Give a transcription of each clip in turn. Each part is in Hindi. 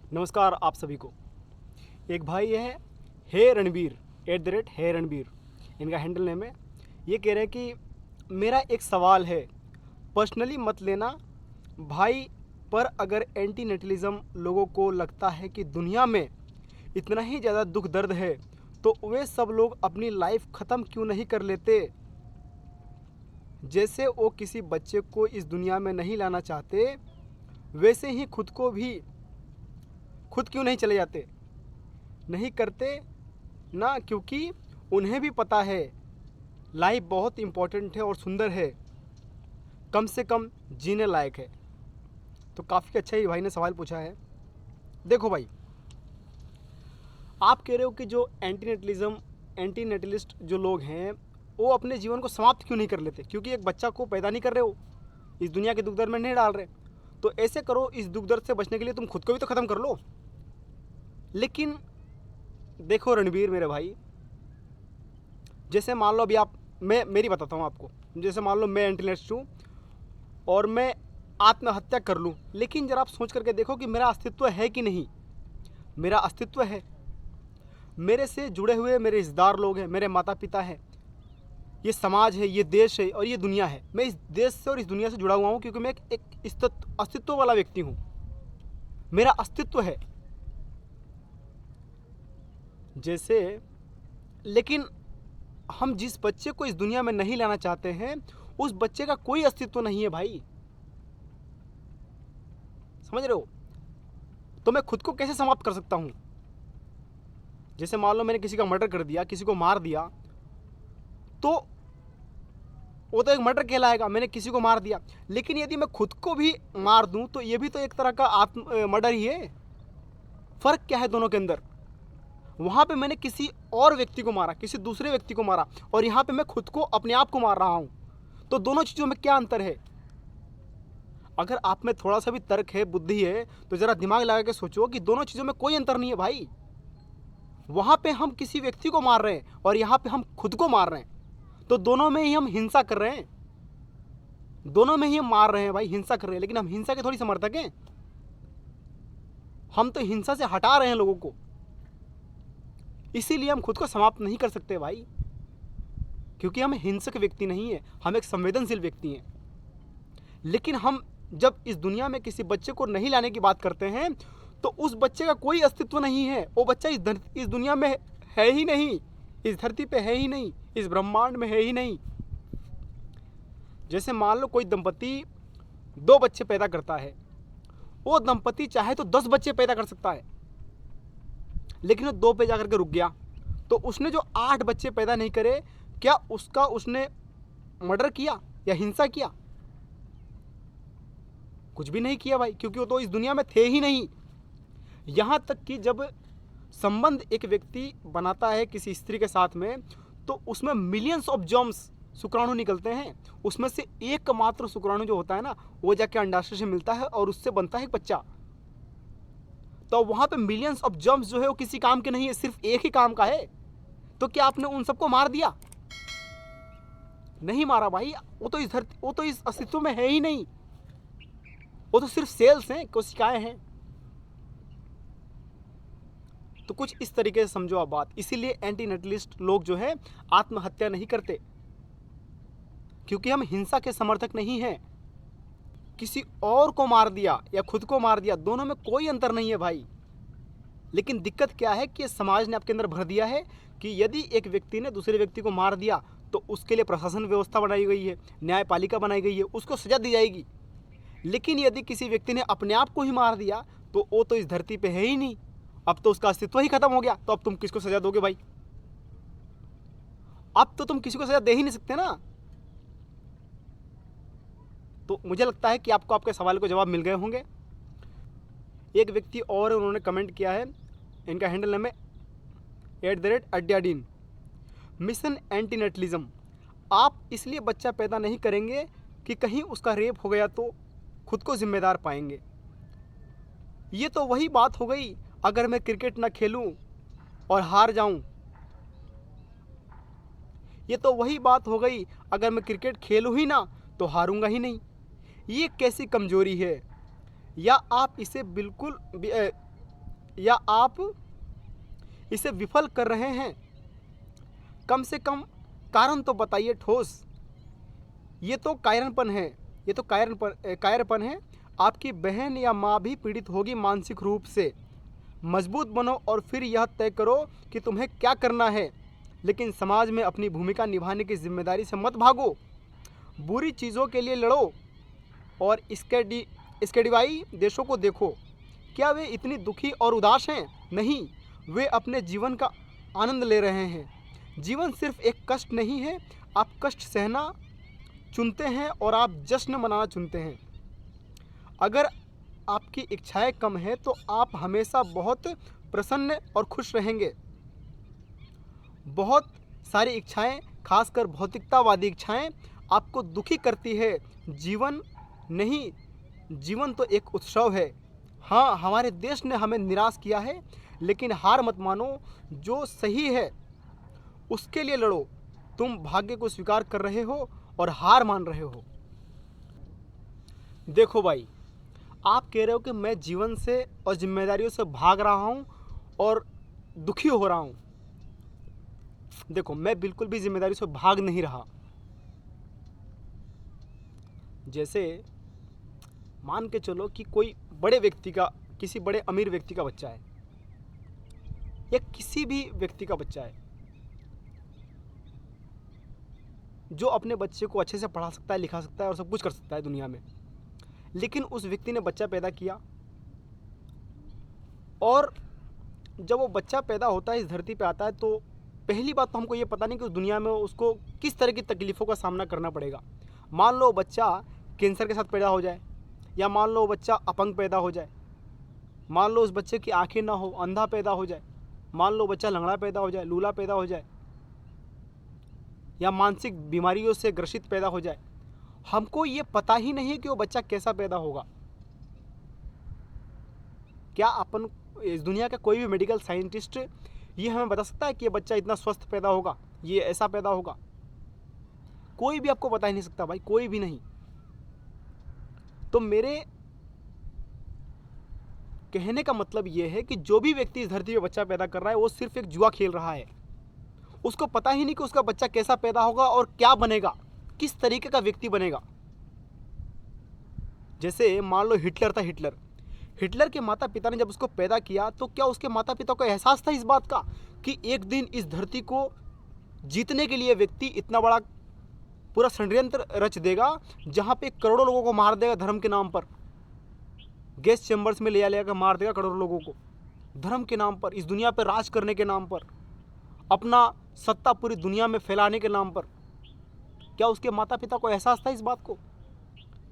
नमस्कार आप सभी को। एक भाई है हे रणबीर @हे रणबीर, इनका हैंडल नेम है। ये कह रहे हैं कि मेरा एक सवाल है, पर्सनली मत लेना भाई, पर अगर एंटी नेटलिज्म लोगों को लगता है कि दुनिया में इतना ही ज़्यादा दुख दर्द है तो वे सब लोग अपनी लाइफ ख़त्म क्यों नहीं कर लेते? जैसे वो किसी बच्चे को इस दुनिया में नहीं लाना चाहते, वैसे ही खुद क्यों नहीं चले जाते? नहीं करते ना, क्योंकि उन्हें भी पता है लाइफ बहुत इम्पोर्टेंट है और सुंदर है, कम से कम जीने लायक है। तो काफ़ी अच्छा ही भाई ने सवाल पूछा है। देखो भाई, आप कह रहे हो कि जो एंटी नेटलिस्ट जो लोग हैं वो अपने जीवन को समाप्त क्यों नहीं कर लेते? क्योंकि एक बच्चा को पैदा नहीं कर रहे हो, इस दुनिया के दुख दर्द में नहीं डाल रहे। तो ऐसे करो, इस दुख दर्द से बचने के लिए तुम खुद को भी तो ख़त्म कर लो। लेकिन देखो रणबीर मेरे भाई, जैसे मान लो अभी आप मैं मेरी बताता हूँ आपको। जैसे मान लो मैं एंटीनेस्ट हूँ और मैं आत्महत्या कर लूँ, लेकिन जरा आप सोच करके देखो कि मेरा अस्तित्व है कि नहीं। मेरा अस्तित्व है, मेरे से जुड़े हुए मेरे रिश्तेदार लोग हैं, मेरे माता पिता हैं, ये समाज है, ये देश है और ये दुनिया है। मैं इस देश से और इस दुनिया से जुड़ा हुआ हूँ क्योंकि मैं एक अस्तित्व वाला व्यक्ति हूँ। मेरा अस्तित्व है जैसे। लेकिन हम जिस बच्चे को इस दुनिया में नहीं लाना चाहते हैं उस बच्चे का कोई अस्तित्व नहीं है भाई, समझ रहे हो? तो मैं खुद को कैसे समाप्त कर सकता हूँ? जैसे मान लो मैंने किसी का मर्डर कर दिया, किसी को मार दिया, तो वो तो एक मर्डर कहलाएगा, मैंने किसी को मार दिया। लेकिन यदि मैं खुद को भी मार दूं तो ये भी तो एक तरह का मर्डर ही है। फर्क क्या है दोनों के अंदर? वहाँ पे मैंने किसी और व्यक्ति को मारा, किसी दूसरे व्यक्ति को मारा, और यहाँ पे मैं खुद को, अपने आप को मार रहा हूँ। तो दोनों चीज़ों में क्या अंतर है? अगर आप में थोड़ा सा भी तर्क है, बुद्धि है, तो ज़रा दिमाग लगा के सोचो कि दोनों चीज़ों में कोई अंतर नहीं है भाई। वहाँ पे हम किसी व्यक्ति को मार रहे हैं और यहाँ पे हम खुद को मार रहे हैं, तो दोनों में ही हम हिंसा कर रहे हैं, दोनों में ही हम मार रहे हैं भाई, हिंसा कर रहे हैं। लेकिन हम हिंसा के थोड़ी समर्थक हैं, हम तो हिंसा से हटा रहे हैं लोगों को। इसीलिए हम खुद को समाप्त नहीं कर सकते भाई, क्योंकि हम हिंसक व्यक्ति नहीं है, हम एक संवेदनशील व्यक्ति हैं। लेकिन हम जब इस दुनिया में किसी बच्चे को नहीं लाने की बात करते हैं तो उस बच्चे का कोई अस्तित्व नहीं है। वो बच्चा इस दुनिया में है ही नहीं, इस धरती पे है ही नहीं, इस ब्रह्मांड में है ही नहीं। जैसे मान लो कोई दंपति 2 बच्चे पैदा करता है, वो दंपति चाहे तो 10 बच्चे पैदा कर सकता है, लेकिन वो 2 पे जाकर के रुक गया। तो उसने जो 8 बच्चे पैदा नहीं करे, क्या उसने मर्डर किया या हिंसा किया? कुछ भी नहीं किया भाई, क्योंकि वो तो इस दुनिया में थे ही नहीं। यहाँ तक कि जब संबंध एक व्यक्ति बनाता है किसी स्त्री के साथ में, तो उसमें मिलियंस ऑफ जर्म्स, शुक्राणु निकलते हैं। उसमें से एकमात्र शुक्राणु जो होता है ना, वो जाके अंडाशय से मिलता है और उससे बनता है एक बच्चा। तो वहाँ पे मिलियंस ऑफ जर्म्स जो है वो किसी काम के नहीं है, सिर्फ एक ही काम का है। तो क्या आपने उन सबको मार दिया? नहीं मारा भाई, वो तो इस अस्तित्व में है ही नहीं, वो तो सिर्फ सेल्स हैं, कोशिकाएं हैं। तो कुछ इस तरीके से समझो आप बात। इसीलिए एंटी नेटलिस्ट लोग जो है आत्महत्या नहीं करते, क्योंकि हम हिंसा के समर्थक नहीं हैं। किसी और को मार दिया या खुद को मार दिया, दोनों में कोई अंतर नहीं है भाई। लेकिन दिक्कत क्या है कि समाज ने आपके अंदर भर दिया है कि यदि एक व्यक्ति ने दूसरे व्यक्ति को मार दिया तो उसके लिए प्रशासन व्यवस्था बनाई गई है, न्यायपालिका बनाई गई है, उसको सजा दी जाएगी। लेकिन यदि किसी व्यक्ति ने अपने आप को ही मार दिया तो वो तो इस धरती पे है ही नहीं, अब तो उसका अस्तित्व ही खत्म हो गया। तो अब तुम किसको सजा दोगे भाई? अब तो तुम किसी को सजा दे ही नहीं सकते ना। तो मुझे लगता है कि आपको आपके सवाल को जवाब मिल गए होंगे। एक व्यक्ति और उन्होंने कमेंट किया है, इनका हैंडल नेम है @अड्याडीन। मिशन एंटी नेटलिज्म, आप इसलिए बच्चा पैदा नहीं करेंगे कि कहीं उसका रेप हो गया तो खुद को जिम्मेदार पाएंगे। ये तो वही बात हो गई, अगर मैं क्रिकेट ना खेलूं और हार जाऊं। ये तो वही बात हो गई, अगर मैं क्रिकेट खेलूं ही ना तो हारूंगा ही नहीं। ये कैसी कमजोरी है? या आप इसे बिल्कुल या आप इसे विफल कर रहे हैं? कम से कम कारण तो बताइए ठोस। ये तो कायरपन है, ये तो कायरपन है। आपकी बहन या माँ भी पीड़ित होगी मानसिक रूप से। मजबूत बनो और फिर यह तय करो कि तुम्हें क्या करना है, लेकिन समाज में अपनी भूमिका निभाने की जिम्मेदारी से मत भागो। बुरी चीज़ों के लिए लड़ो और स्कैंडिनेवियाई देशों को देखो। क्या वे इतनी दुखी और उदास हैं? नहीं, वे अपने जीवन का आनंद ले रहे हैं। जीवन सिर्फ एक कष्ट नहीं है। आप कष्ट सहना चुनते हैं और आप जश्न मनाना चुनते हैं। अगर आपकी इच्छाएं कम हैं तो आप हमेशा बहुत प्रसन्न और खुश रहेंगे। बहुत सारी इच्छाएं, खासकर भौतिकतावादी इच्छाएं, आपको दुखी करती है। जीवन नहीं, जीवन तो एक उत्सव है। हाँ, हमारे देश ने हमें निराश किया है, लेकिन हार मत मानो। जो सही है उसके लिए लड़ो। तुम भाग्य को स्वीकार कर रहे हो और हार मान रहे हो। देखो भाई, आप कह रहे हो कि मैं जीवन से और जिम्मेदारियों से भाग रहा हूं और दुखी हो रहा हूं। देखो, मैं बिल्कुल भी जिम्मेदारी से भाग नहीं रहा। जैसे मान के चलो कि कोई बड़े व्यक्ति का, किसी बड़े अमीर व्यक्ति का बच्चा है या किसी भी व्यक्ति का बच्चा है जो अपने बच्चे को अच्छे से पढ़ा सकता है, लिखा सकता है और सब कुछ कर सकता है दुनिया में। लेकिन उस व्यक्ति ने बच्चा पैदा किया और जब वो बच्चा पैदा होता है, इस धरती पे आता है, तो पहली बात तो हमको ये पता नहीं कि उस दुनिया में उसको किस तरह की तकलीफ़ों का सामना करना पड़ेगा। मान लो बच्चा कैंसर के साथ पैदा हो जाए, या मान लो बच्चा अपंग पैदा हो जाए, मान लो उस बच्चे की आंखें ना हो, अंधा पैदा हो जाए, मान लो बच्चा लंगड़ा पैदा हो जाए, लूला पैदा हो जाए, या मानसिक बीमारियों से ग्रसित पैदा हो जाए। हमको ये पता ही नहीं है कि वो बच्चा कैसा पैदा होगा। क्या अपन, इस दुनिया का कोई भी मेडिकल साइंटिस्ट ये हमें बता सकता है कि ये बच्चा इतना स्वस्थ पैदा होगा, ये ऐसा पैदा होगा? कोई भी आपको बता ही नहीं सकता भाई, कोई भी नहीं। तो मेरे कहने का मतलब ये है कि जो भी व्यक्ति इस धरती पे बच्चा पैदा कर रहा है वो सिर्फ एक जुआ खेल रहा है। उसको पता ही नहीं कि उसका बच्चा कैसा पैदा होगा और क्या बनेगा, किस तरीके का व्यक्ति बनेगा। जैसे मान लो हिटलर था। हिटलर के माता पिता ने जब उसको पैदा किया तो क्या उसके माता पिता को एहसास था इस बात का कि एक दिन इस धरती को जीतने के लिए व्यक्ति इतना बड़ा पूरा षड्यंत्र रच देगा जहां पे करोड़ों लोगों को मार देगा धर्म के नाम पर, गैस चैम्बर्स में ले कर मार देगा करोड़ों लोगों को धर्म के नाम पर, इस दुनिया पर राज करने के नाम पर, अपना सत्ता पूरी दुनिया में फैलाने के नाम पर? क्या उसके माता पिता को एहसास था इस बात को?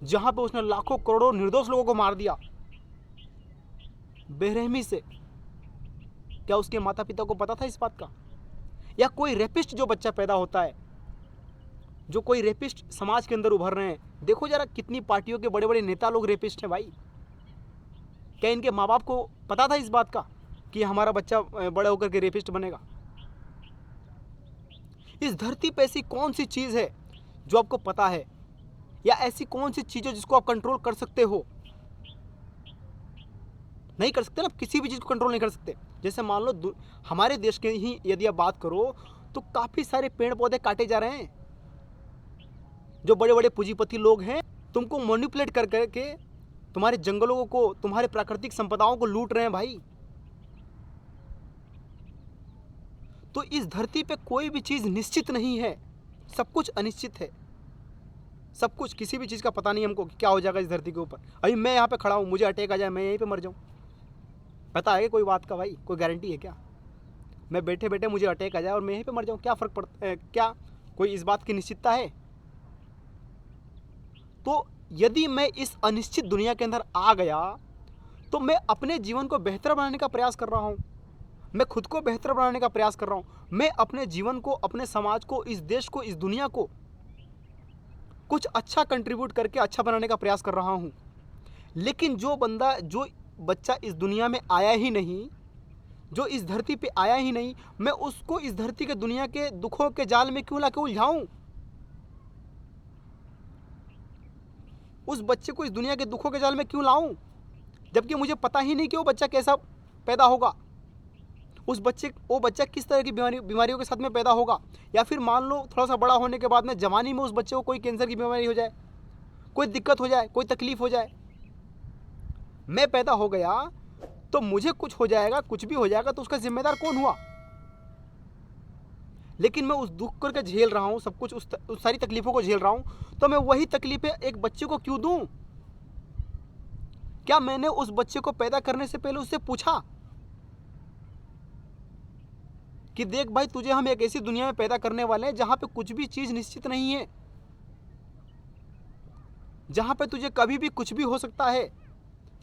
जहां पे उसने लाखों करोड़ों निर्दोष लोगों को मार दिया बेरहमी से, क्या उसके माता पिता को पता था इस बात का? या कोई रेपिस्ट जो बच्चा पैदा होता है, जो कोई रेपिस्ट समाज के अंदर उभर रहे हैं, देखो जरा कितनी पार्टियों के बड़े बड़े नेता लोग रेपिस्ट हैं भाई। क्या इनके माँ बाप को पता था इस बात का कि हमारा बच्चा बड़े होकर के रेपिस्ट बनेगा? इस धरती पे ऐसी कौन सी चीज़ है जो आपको पता है, या ऐसी कौन सी चीज़ है जिसको आप कंट्रोल कर सकते हो? नहीं कर सकते ना, किसी भी चीज़ को कंट्रोल नहीं कर सकते। जैसे मान लो हमारे देश के ही यदि आप बात करो तो काफ़ी सारे पेड़ पौधे काटे जा रहे हैं। जो बड़े बड़े पूंजीपति लोग हैं तुमको मैनिपुलेट कर करके तुम्हारे जंगलों को, तुम्हारे प्राकृतिक संपदाओं को लूट रहे हैं भाई। तो इस धरती पे कोई भी चीज़ निश्चित नहीं है, सब कुछ अनिश्चित है। सब कुछ, किसी भी चीज़ का पता नहीं हमको कि क्या हो जाएगा इस धरती के ऊपर। अभी मैं यहाँ पे खड़ा हूँ, मुझे अटैक आ जाए, मैं यहीं पे मर जाऊँ, पता है कोई बात का भाई? कोई गारंटी है क्या? मैं बैठे बैठे मुझे अटैक आ जाए और मैं यहीं पे मर जाऊँ, क्या फ़र्क पड़ता है? क्या कोई इस बात की निश्चितता है? तो यदि मैं इस अनिश्चित दुनिया के अंदर आ गया तो मैं अपने जीवन को बेहतर बनाने का प्रयास कर रहा हूँ, मैं खुद को बेहतर बनाने का प्रयास कर रहा हूँ, मैं अपने जीवन को, अपने समाज को, इस देश को, इस दुनिया को कुछ अच्छा कंट्रीब्यूट करके अच्छा बनाने का प्रयास कर रहा हूँ। लेकिन जो बच्चा इस दुनिया में आया ही नहीं, जो इस धरती पे आया ही नहीं, मैं उसको इस धरती के दुनिया के दुखों के जाल में क्यों लाके उलझाऊं? उस बच्चे को इस दुनिया के दुखों के जाल में क्यों लाऊं, जबकि मुझे पता ही नहीं कि वो बच्चा कैसा पैदा होगा, वो बच्चा किस तरह की बीमारियों के साथ में पैदा होगा। या फिर मान लो थोड़ा सा बड़ा होने के बाद में जवानी में उस बच्चे को कोई कैंसर की बीमारी हो जाए, कोई दिक्कत हो जाए, कोई तकलीफ हो जाए। मैं पैदा हो गया तो मुझे कुछ हो जाएगा, कुछ भी हो जाएगा तो उसका जिम्मेदार कौन हुआ? लेकिन मैं उस दुख करके झेल रहा हूँ, सब कुछ उस सारी तकलीफों को झेल रहा हूँ, तो मैं वही तकलीफें एक बच्चे को क्यों दूं? क्या मैंने उस बच्चे को पैदा करने से पहले उससे पूछा कि देख भाई, तुझे हम एक ऐसी दुनिया में पैदा करने वाले हैं जहां पे कुछ भी चीज निश्चित नहीं है, जहां पे तुझे कभी भी कुछ भी हो सकता है,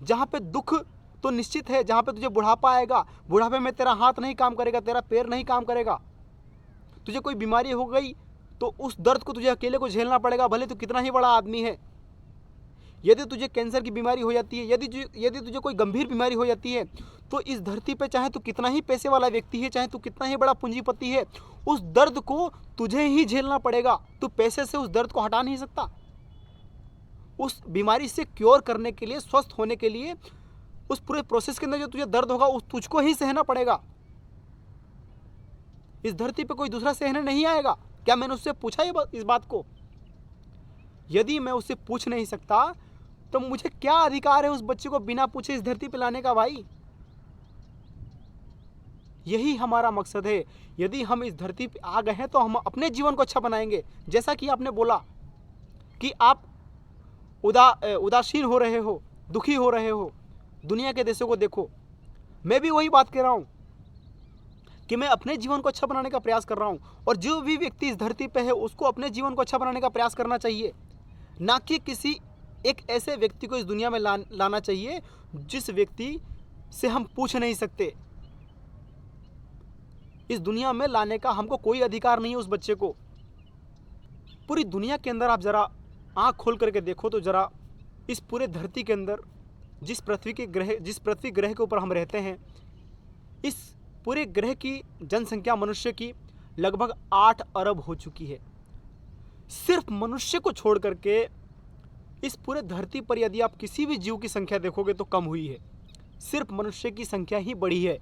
जहां पे दुख तो निश्चित है, जहां पे तुझे बुढ़ापा आएगा, बुढ़ापे में तेरा हाथ नहीं काम करेगा, तेरा पैर नहीं काम करेगा, तुझे कोई बीमारी हो गई तो उस दर्द को तुझे अकेले को झेलना पड़ेगा, भले तू कितना ही बड़ा आदमी है। यदि तुझे कैंसर की बीमारी हो जाती है, यदि तुझे कोई गंभीर बीमारी हो जाती है, तो इस धरती पे चाहे तू कितना ही पैसे वाला व्यक्ति है, चाहे तू कितना ही बड़ा पूंजीपति है, उस दर्द को तुझे ही झेलना पड़ेगा। तू पैसे से उस दर्द को हटा नहीं सकता। उस बीमारी से क्योर करने के लिए, स्वस्थ होने के लिए, उस पूरे प्रोसेस के अंदर जो तुझे दर्द होगा उस तुझको ही सहना पड़ेगा। इस धरती पे कोई दूसरा सहने नहीं आएगा। क्या मैंने उससे पूछा इस बात को? यदि मैं उससे पूछ नहीं सकता तो मुझे क्या अधिकार है उस बच्चे को बिना पूछे इस धरती पे लाने का? भाई, यही हमारा मकसद है। यदि हम इस धरती पे आ गए हैं तो हम अपने जीवन को अच्छा बनाएंगे। जैसा कि आपने बोला कि आप उदासीन हो रहे हो, दुखी हो रहे हो, दुनिया के देशों को देखो। मैं भी वही बात कह रहा हूं कि मैं अपने जीवन को अच्छा बनाने का प्रयास कर रहा हूं, और जो भी व्यक्ति इस धरती पे है उसको अपने जीवन को अच्छा बनाने का प्रयास करना चाहिए, ना कि किसी एक ऐसे व्यक्ति को इस दुनिया में लाना चाहिए जिस व्यक्ति से हम पूछ नहीं सकते। इस दुनिया में लाने का हमको कोई अधिकार नहीं है उस बच्चे को। पूरी दुनिया के अंदर आप जरा आंख खोल करके देखो तो जरा इस पूरे धरती के अंदर जिस पृथ्वी ग्रह के ऊपर हम रहते हैं, इस पूरे ग्रह की जनसंख्या मनुष्य की लगभग 8 अरब हो चुकी है। सिर्फ मनुष्य को छोड़ करके इस पूरे धरती पर यदि आप किसी भी जीव की संख्या देखोगे तो कम हुई है, सिर्फ मनुष्य की संख्या ही बढ़ी है।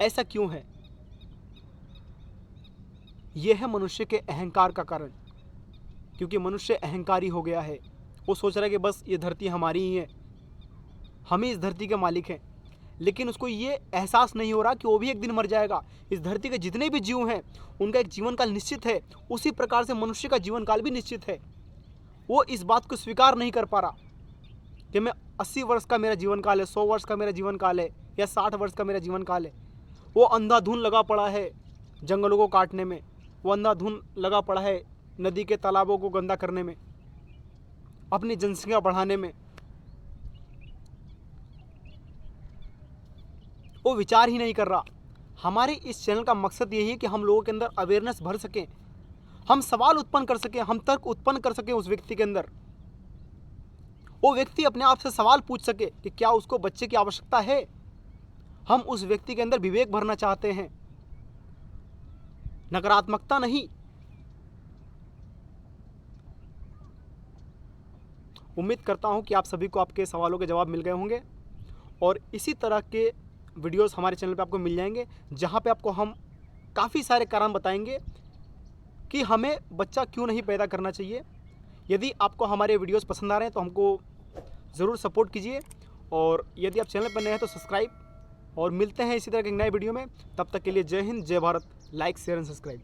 ऐसा क्यों है? यह है मनुष्य के अहंकार का कारण, क्योंकि मनुष्य अहंकारी हो गया है। वो सोच रहा है कि बस ये धरती हमारी ही है, हम ही इस धरती के मालिक हैं। लेकिन उसको ये एहसास नहीं हो रहा कि वो भी एक दिन मर जाएगा। इस धरती के जितने भी जीव हैं उनका एक जीवन काल निश्चित है, उसी प्रकार से मनुष्य का जीवन काल भी निश्चित है। वो इस बात को स्वीकार नहीं कर पा रहा कि मैं 80 वर्ष का मेरा जीवन काल है, 100 वर्ष का मेरा जीवन काल है, या 60 वर्ष का मेरा जीवन काल है। वो अंधाधुन लगा पड़ा है जंगलों को काटने में, वो अंधाधुन लगा पड़ा है नदी के तालाबों को गंदा करने में, अपनी जनसंख्या बढ़ाने में। वो विचार ही नहीं कर रहा। हमारे इस चैनल का मकसद यही है कि हम लोगों के अंदर अवेयरनेस भर सकें, हम सवाल उत्पन्न कर सकें, हम तर्क उत्पन्न कर सकें उस व्यक्ति के अंदर। वो व्यक्ति अपने आप से सवाल पूछ सके कि क्या उसको बच्चे की आवश्यकता है। हम उस व्यक्ति के अंदर विवेक भरना चाहते हैं, नकारात्मकता नहीं। उम्मीद करता हूं कि आप सभी को आपके सवालों के जवाब मिल गए होंगे, और इसी तरह के वीडियोस हमारे चैनल पे आपको मिल जाएंगे, जहां पे आपको हम काफ़ी सारे कारण बताएंगे कि हमें बच्चा क्यों नहीं पैदा करना चाहिए। यदि आपको हमारे वीडियोस पसंद आ रहे हैं तो हमको ज़रूर सपोर्ट कीजिए, और यदि आप चैनल पर नए हैं तो सब्सक्राइब। और मिलते हैं इसी तरह के नए वीडियो में। तब तक के लिए जय हिंद, जय Bharat. Like, share and subscribe.